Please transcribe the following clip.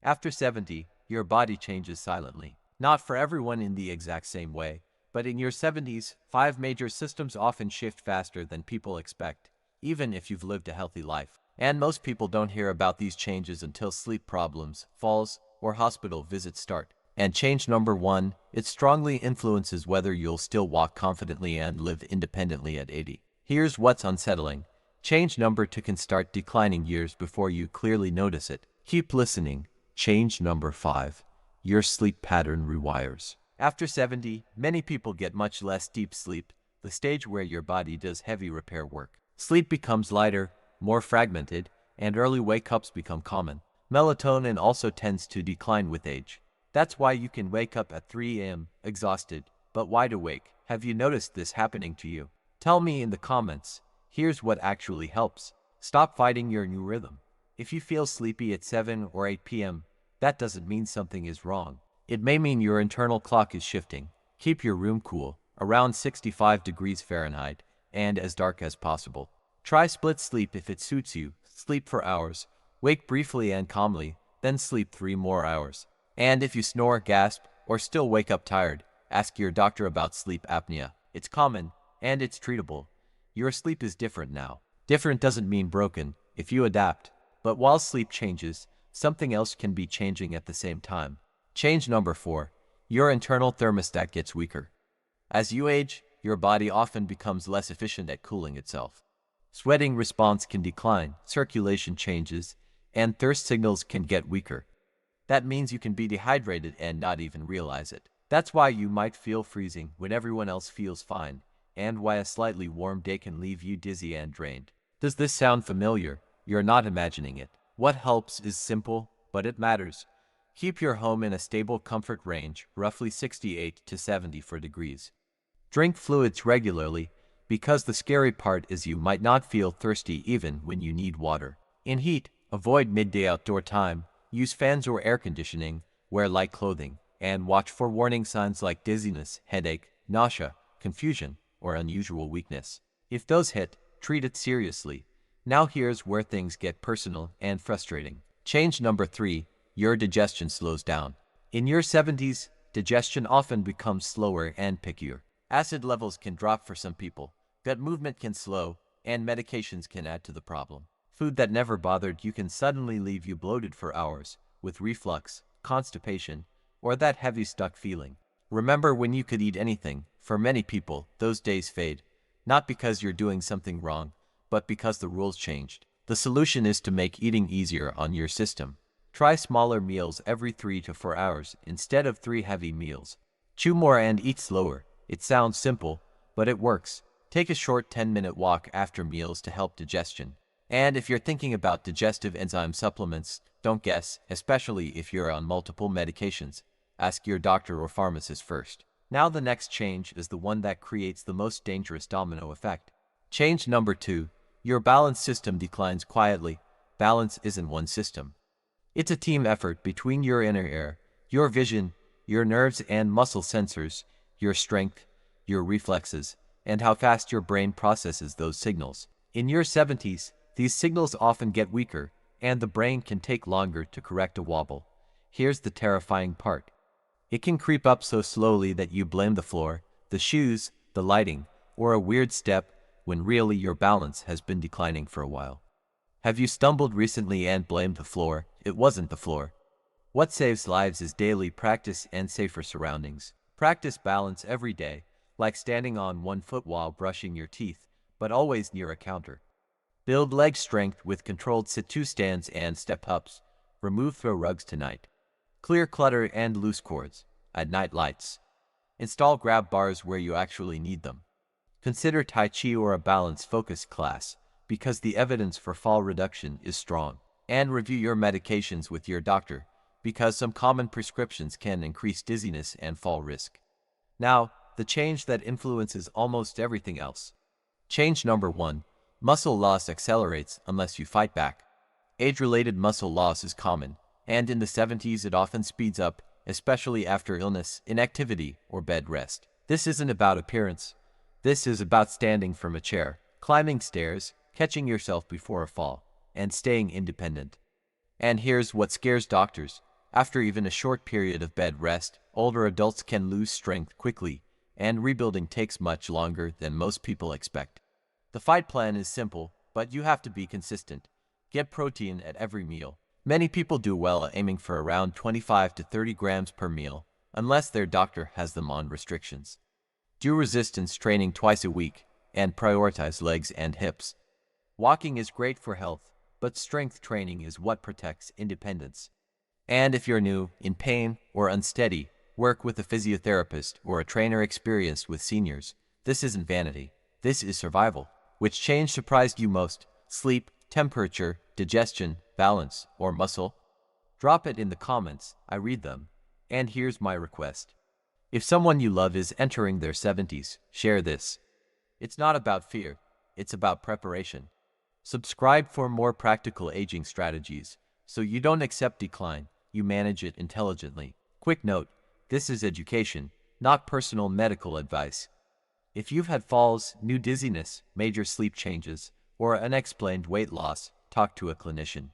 After 70, your body changes silently. Not for everyone in the exact same way, but in your 70s, 5 major systems often shift faster than people expect, even if you've lived a healthy life. And most people don't hear about these changes until sleep problems, falls, or hospital visits start. And change number 1, it strongly influences whether you'll still walk confidently and live independently at 80. Here's what's unsettling. Change number 2 can start declining years before you clearly notice it. Keep listening. Change number 5, your sleep pattern rewires. After 70, many people get much less deep sleep, the stage where your body does heavy repair work. Sleep becomes lighter, more fragmented, and early wake-ups become common. Melatonin also tends to decline with age. That's why you can wake up at 3 a.m. exhausted, but wide awake. Have you noticed this happening to you? Tell me in the comments. Here's what actually helps. Stop fighting your new rhythm. If you feel sleepy at 7 or 8 p.m., that doesn't mean something is wrong. It may mean your internal clock is shifting. Keep your room cool, around 65 degrees Fahrenheit, and as dark as possible. Try split sleep if it suits you. Sleep for hours, wake briefly and calmly, then sleep 3 more hours. And if you snore, gasp, or still wake up tired, ask your doctor about sleep apnea. It's common, and it's treatable. Your sleep is different now. Different doesn't mean broken, if you adapt. But while sleep changes, something else can be changing at the same time. Change number 4, your internal thermostat gets weaker. As you age, your body often becomes less efficient at cooling itself. Sweating response can decline, circulation changes, and thirst signals can get weaker. That means you can be dehydrated and not even realize it. That's why you might feel freezing when everyone else feels fine, and why a slightly warm day can leave you dizzy and drained. Does this sound familiar? You're not imagining it. What helps is simple, but it matters. Keep your home in a stable comfort range, roughly 68 to 74 degrees. Drink fluids regularly, because the scary part is you might not feel thirsty even when you need water. In heat, avoid midday outdoor time, use fans or air conditioning, wear light clothing, and watch for warning signs like dizziness, headache, nausea, confusion, or unusual weakness. If those hit, treat it seriously. Now here's where things get personal and frustrating. Change number 3, your digestion slows down. In your 70s, digestion often becomes slower and pickier. Acid levels can drop for some people, gut movement can slow, and medications can add to the problem. Food that never bothered you can suddenly leave you bloated for hours, with reflux, constipation, or that heavy stuck feeling. Remember when you could eat anything? For many people, those days fade, not because you're doing something wrong, but because the rules changed. The solution is to make eating easier on your system. Try smaller meals every 3 to 4 hours instead of 3 heavy meals. Chew more and eat slower. It sounds simple, but it works. Take a short 10-minute walk after meals to help digestion. And if you're thinking about digestive enzyme supplements, don't guess, especially if you're on multiple medications. Ask your doctor or pharmacist first. Now the next change is the one that creates the most dangerous domino effect. Change number 2, your balance system declines quietly. Balance isn't one system. It's a team effort between your inner ear, your vision, your nerves and muscle sensors, your strength, your reflexes, and how fast your brain processes those signals. In your 70s, these signals often get weaker, and the brain can take longer to correct a wobble. Here's the terrifying part. It can creep up so slowly that you blame the floor, the shoes, the lighting, or a weird step, when really your balance has been declining for a while. Have you stumbled recently and blamed the floor? It wasn't the floor. What saves lives is daily practice and safer surroundings. Practice balance every day, like standing on one foot while brushing your teeth, but always near a counter. Build leg strength with controlled sit-to stands and step-ups. Remove throw rugs tonight. Clear clutter and loose cords. At night lights. Install grab bars where you actually need them. Consider Tai Chi or a balance focus class, because the evidence for fall reduction is strong. And review your medications with your doctor, because some common prescriptions can increase dizziness and fall risk. Now, the change that influences almost everything else. Change number 1, muscle loss accelerates unless you fight back. Age-related muscle loss is common, and in the 70s it often speeds up, especially after illness, inactivity, or bed rest. This isn't about appearance. This is about standing from a chair, climbing stairs, catching yourself before a fall, and staying independent. And here's what scares doctors. After even a short period of bed rest, older adults can lose strength quickly, and rebuilding takes much longer than most people expect. The fight plan is simple, but you have to be consistent. Get protein at every meal. Many people do well aiming for around 25 to 30 grams per meal, unless their doctor has them on restrictions. Do resistance training twice a week, and prioritize legs and hips. Walking is great for health, but strength training is what protects independence. And if you're new, in pain, or unsteady, work with a physiotherapist or a trainer experienced with seniors. This isn't vanity. This is survival. Which change surprised you most? Sleep, temperature, digestion, balance, or muscle? Drop it in the comments. I read them. And here's my request. If someone you love is entering their 70s, share this. It's not about fear. It's about preparation. Subscribe for more practical aging strategies, so you don't accept decline, you manage it intelligently. Quick note, this is education, not personal medical advice. If you've had falls, new dizziness, major sleep changes, or unexplained weight loss, talk to a clinician.